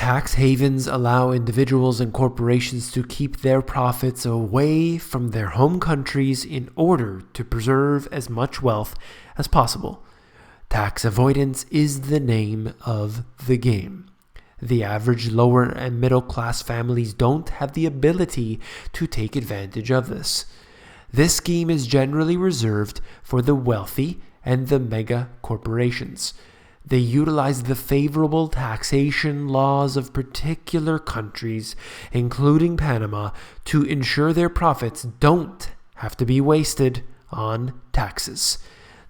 Tax havens allow individuals and corporations to keep their profits away from their home countries in order to preserve as much wealth as possible. Tax avoidance is the name of the game. The average lower and middle class families don't have the ability to take advantage of this. This scheme is generally reserved for the wealthy and the mega corporations. They utilize the favorable taxation laws of particular countries, including Panama, to ensure their profits don't have to be wasted on taxes.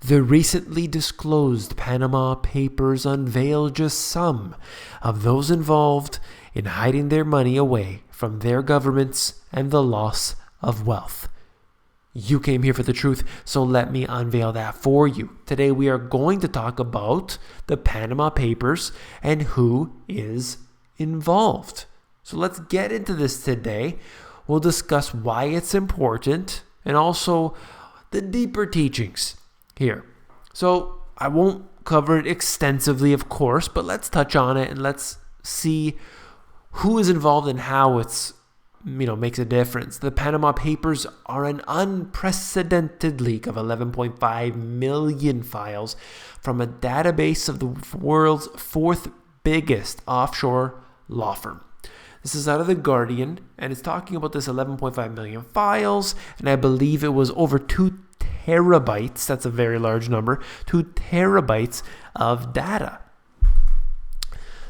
The recently disclosed Panama Papers unveil just some of those involved in hiding their money away from their governments and the loss of wealth. You came here for the truth, so let me unveil that for you. Today we are going to talk about the Panama Papers and who is involved. So let's get into this today. We'll discuss why it's important and also the deeper teachings here. So I won't cover it extensively, of course, but let's touch on it and let's see who is involved and how it's makes a difference. The Panama Papers are an unprecedented leak of 11.5 million files from a database of the world's fourth biggest offshore law firm. This is out of The Guardian, and it's talking about this 11.5 million files, and I believe it was over 2 terabytes, that's a very large number, 2 terabytes of data.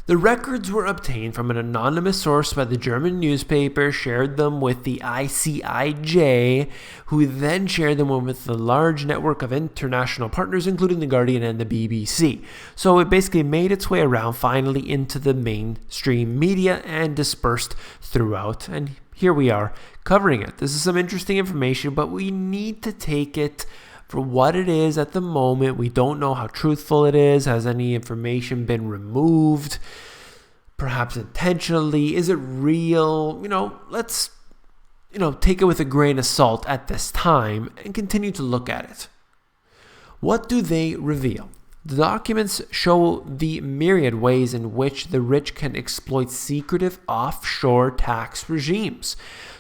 The records were obtained from an anonymous source by the German newspaper, shared them with the ICIJ, who then shared them with the large network of international partners, including The Guardian and the BBC. So it basically made its way around finally into the mainstream media and dispersed throughout. And here we are covering it. This is some interesting information, but we need to take it for what it is at the moment. We don't know how truthful it is. Has any information been removed? Perhaps intentionally? Is it real? Let's take it with a grain of salt at this time and continue to look at it. What do they reveal? The documents show the myriad ways in which the rich can exploit secretive offshore tax regimes.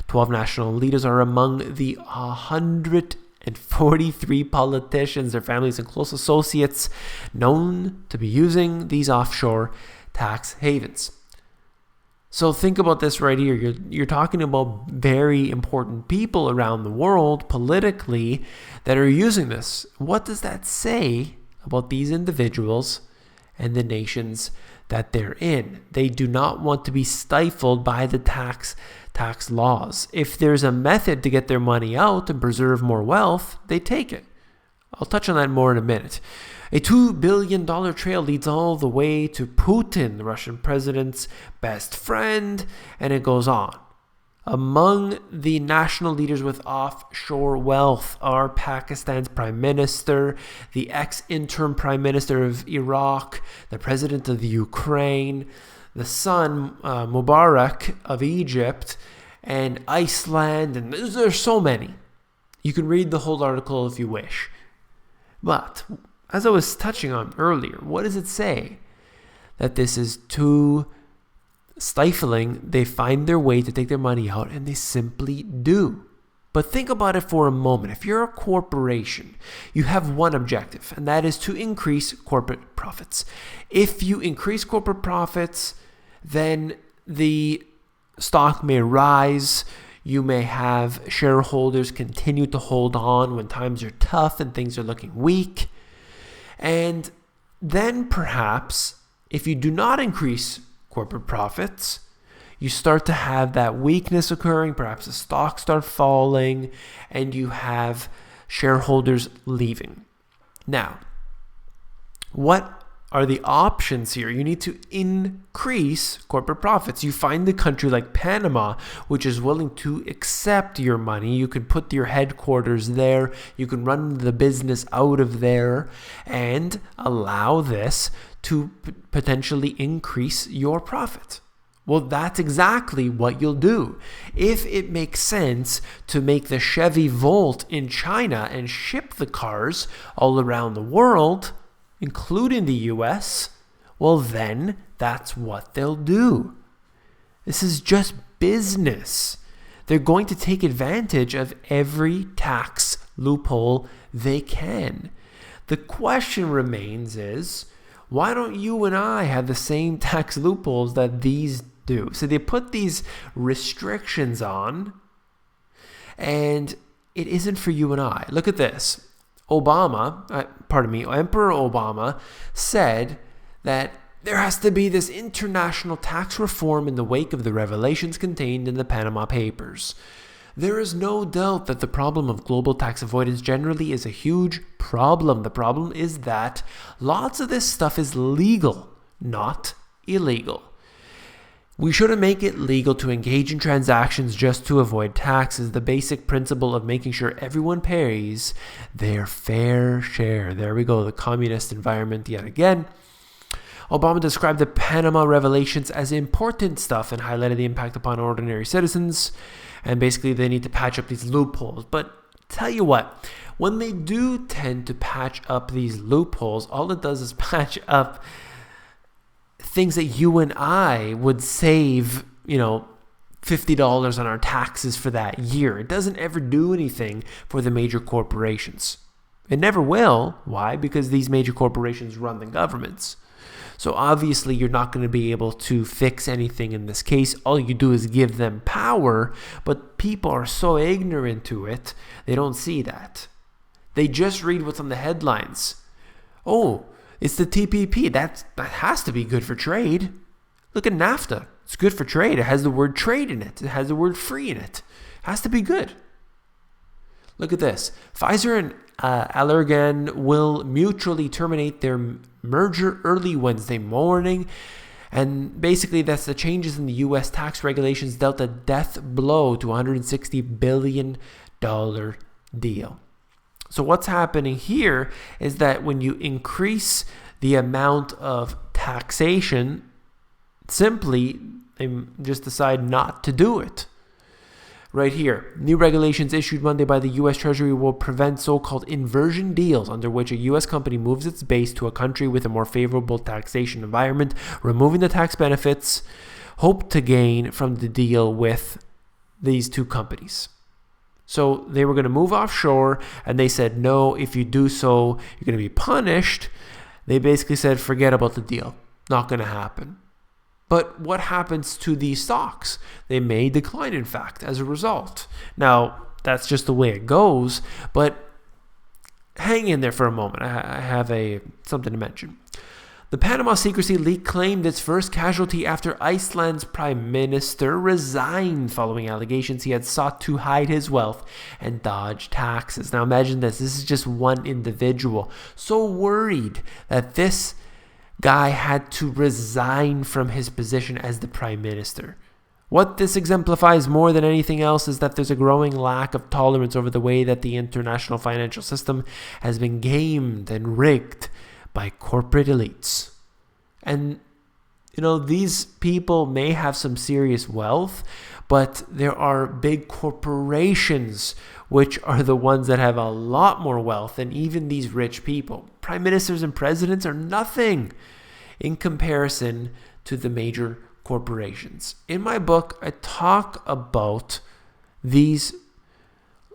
12 national leaders are among the 143 politicians, their families, and close associates known to be using these offshore tax havens. So think about this right here. You're talking about very important people around the world politically that are using this. What does that say about these individuals and the nations that they're in? They do not want to be stifled by the tax laws. If there's a method to get their money out and preserve more wealth, they take it. I'll touch on that more in a minute. A $2 billion trail leads all the way to Putin, the Russian president's best friend, and it goes on. Among the national leaders with offshore wealth are Pakistan's prime minister, the ex-interim prime minister of Iraq, the president of the Ukraine, the son, Mubarak of Egypt, and Iceland, and there's so many. You can read the whole article if you wish. But as I was touching on earlier, what does it say? That this is too stifling. They find their way to take their money out, and they simply do. But think about it for a moment. If you're a corporation, you have one objective, and that is to increase corporate profits. If you increase corporate profits, then the stock may rise. You may have shareholders continue to hold on when times are tough and things are looking weak. And then perhaps if you do not increase corporate profits, you start to have that weakness occurring. Perhaps the stocks start falling and you have shareholders leaving. Now, what are the options here? You need to increase corporate profits. You find a country like Panama, which is willing to accept your money. You can put your headquarters there. You can run the business out of there and allow this to potentially increase your profit. Well, that's exactly what you'll do. If it makes sense to make the Chevy Volt in China and ship the cars all around the world, including the US, well then that's what they'll do. This is just business. They're going to take advantage of every tax loophole they can. The question remains is, why don't you and I have the same tax loopholes that these do? So they put these restrictions on, and it isn't for you and I. Look at this. Emperor Obama said that there has to be this international tax reform in the wake of the revelations contained in the Panama Papers. There is no doubt that the problem of global tax avoidance generally is a huge problem. The problem is that lots of this stuff is legal, not illegal. We shouldn't make it legal to engage in transactions just to avoid taxes. The basic principle of making sure everyone pays their fair share. There we go, the communist environment yet again. Obama described the Panama revelations as important stuff and highlighted the impact upon ordinary citizens. And basically they need to patch up these loopholes. But tell you what, when they do tend to patch up these loopholes, all it does is patch up things that you and I would save, $50 on our taxes for that year. It doesn't ever do anything for the major corporations. It never will. Why? Because these major corporations run the governments. So obviously you're not going to be able to fix anything in this case. All you do is give them power, but people are so ignorant to it, they don't see that. They just read what's on the headlines. Oh, it's the TPP. That has to be good for trade. Look at NAFTA. It's good for trade. It has the word trade in it. It has the word free in it. It has to be good. Look at this. Pfizer and Allergan will mutually terminate their merger early Wednesday morning. And basically that's the changes in the U.S. tax regulations dealt a death blow to a $160 billion deal. So what's happening here is that when you increase the amount of taxation, simply they just decide not to do it. Right here, new regulations issued Monday by the U.S. Treasury will prevent so-called inversion deals, under which a U.S. company moves its base to a country with a more favorable taxation environment, removing the tax benefits hoped to gain from the deal with these two companies. So they were going to move offshore, and they said, no, if you do so, you're going to be punished. They basically said, forget about the deal. Not going to happen. But what happens to these stocks? They may decline, in fact, as a result. Now, that's just the way it goes, but hang in there for a moment. I have something to mention. The Panama secrecy leak claimed its first casualty after Iceland's prime minister resigned following allegations he had sought to hide his wealth and dodge taxes. Now imagine this. This is just one individual so worried that this guy had to resign from his position as the prime minister. What this exemplifies more than anything else is that there's a growing lack of tolerance over the way that the international financial system has been gamed and rigged by corporate elites. And, these people may have some serious wealth, but there are big corporations which are the ones that have a lot more wealth than even these rich people. Prime ministers and presidents are nothing in comparison to the major corporations. In my book, I talk about these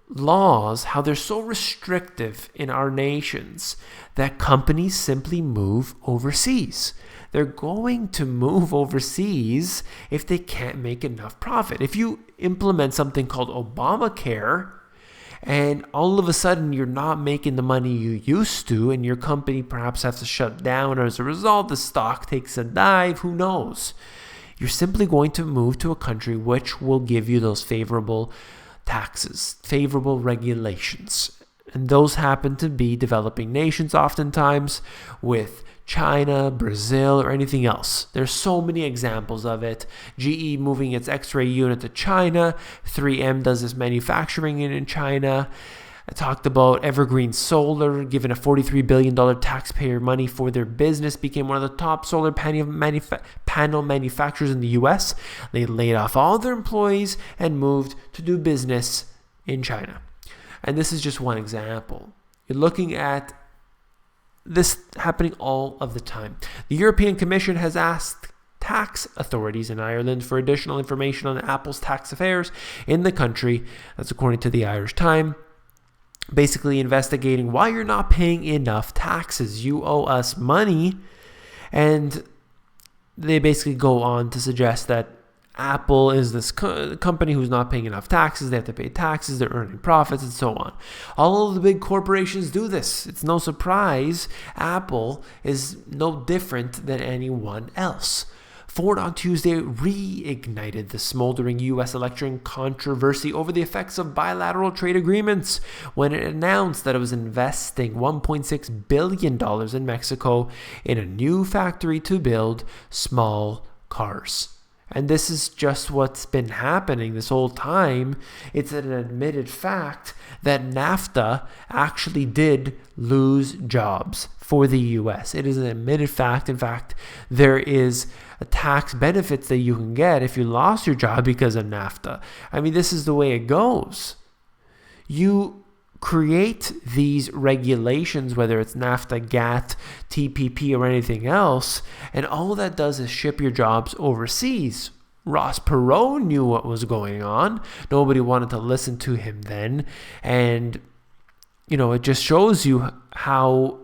laws, how they're so restrictive in our nations that companies simply move overseas. They're going to move overseas if they can't make enough profit. If you implement something called Obamacare and all of a sudden you're not making the money you used to and your company perhaps has to shut down, or as a result the stock takes a dive, who knows? You're simply going to move to a country which will give you those favorable taxes, favorable regulations. And those happen to be developing nations oftentimes, with China, Brazil, or anything else. There's so many examples of it. GE moving its X-ray unit to China. 3M does this manufacturing in China. I talked about Evergreen Solar, given a $43 billion taxpayer money for their business, became one of the top solar panel manufacturers in the U.S. They laid off all their employees and moved to do business in China. And this is just one example. You're looking at this happening all of the time. The European Commission has asked tax authorities in Ireland for additional information on Apple's tax affairs in the country. That's according to the Irish Times. Basically investigating why you're not paying enough taxes. You owe us money. And they basically go on to suggest that Apple is this company who's not paying enough taxes. They have to pay taxes. They're earning profits and so on. All of the big corporations do this. It's no surprise. Apple is no different than anyone else. Ford on Tuesday reignited the smoldering U.S. election controversy over the effects of bilateral trade agreements when it announced that it was investing $1.6 billion in Mexico in a new factory to build small cars. And this is just what's been happening this whole time. It's an admitted fact that NAFTA actually did lose jobs for the U.S. It is an admitted fact. In fact, there is a tax benefits that you can get if you lost your job because of NAFTA. I mean, this is the way it goes. You create these regulations, whether it's NAFTA, GATT, TPP, or anything else, and all that does is ship your jobs overseas. Ross Perot knew what was going on. Nobody wanted to listen to him then. And, it just shows you how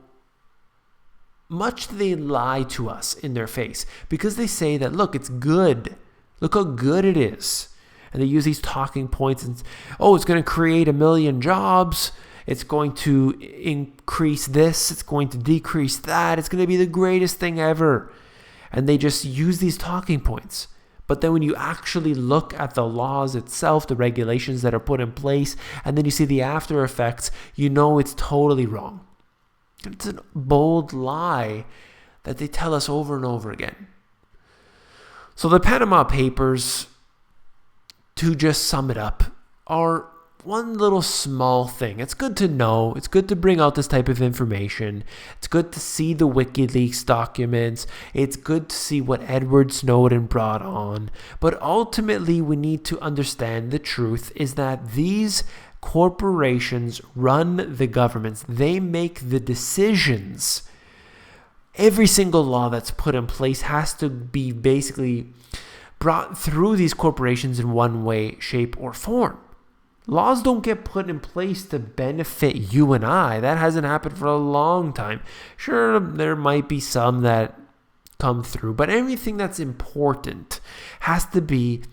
much they lie to us in their face, because they say that, look, it's good. Look how good it is. And they use these talking points and, it's going to create 1 million jobs. It's going to increase this. It's going to decrease that. It's going to be the greatest thing ever. And they just use these talking points. But then when you actually look at the laws itself, the regulations that are put in place, and then you see the after effects, it's totally wrong. It's a bold lie that they tell us over and over again. So the Panama Papers, to just sum it up, are one little small thing. It's good to know. It's good to bring out this type of information. It's good to see the WikiLeaks documents. It's good to see what Edward Snowden brought on. But ultimately, we need to understand the truth is that these corporations run the governments. They make the decisions. Every single law that's put in place has to be basically brought through these corporations in one way, shape, or form. Laws don't get put in place to benefit you and I. That hasn't happened for a long time. Sure, there might be some that come through, but everything that's important has to be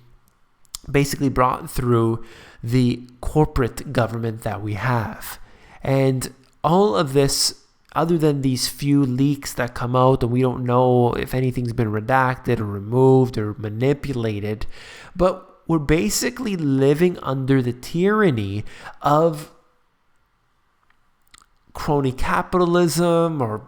basically brought through the corporate government that we have. And all of this, other than these few leaks that come out and we don't know if anything's been redacted or removed or manipulated, but we're basically living under the tyranny of crony capitalism or,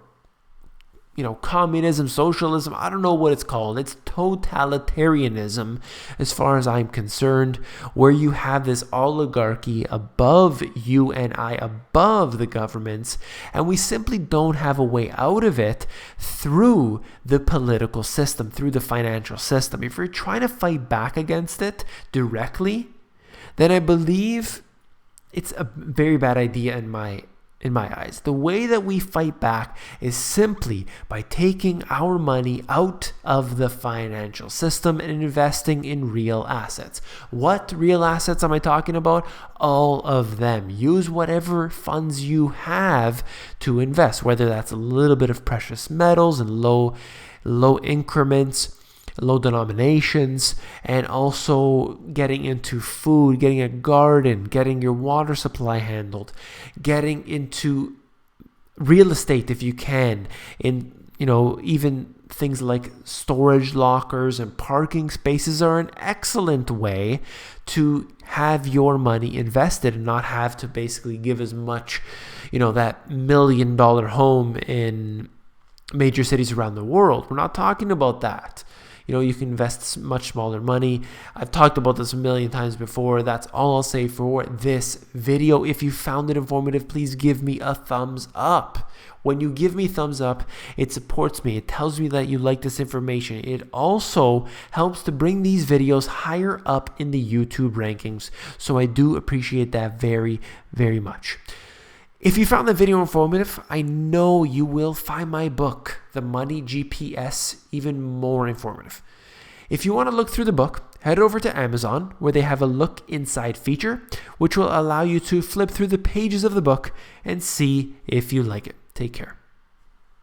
communism, socialism. I don't know what it's called. It's totalitarianism as far as I'm concerned, where you have this oligarchy above you and I, above the governments, and we simply don't have a way out of it through the political system, through the financial system. If you're trying to fight back against it directly, then I believe it's a very bad idea in my eyes. The way that we fight back is simply by taking our money out of the financial system and investing in real assets. What real assets am I talking about? All of them. Use whatever funds you have to invest, whether that's a little bit of precious metals and low increments, low denominations, and also getting into food, getting a garden, getting your water supply handled, getting into real estate if you can, even things like storage lockers and parking spaces are an excellent way to have your money invested and not have to basically give as much, that $1 million home in major cities around the world. We're not talking about that. You can invest much smaller money. I've talked about this a million times before. That's all I'll say for this video. If you found it informative, please give me a thumbs up. When you give me thumbs up, it supports me. It tells me that you like this information. It also helps to bring these videos higher up in the YouTube rankings. So I do appreciate that very, very much. If you found the video informative, I know you will find my book, The Money GPS, even more informative. If you want to look through the book, head over to Amazon, where they have a look inside feature, which will allow you to flip through the pages of the book and see if you like it. Take care.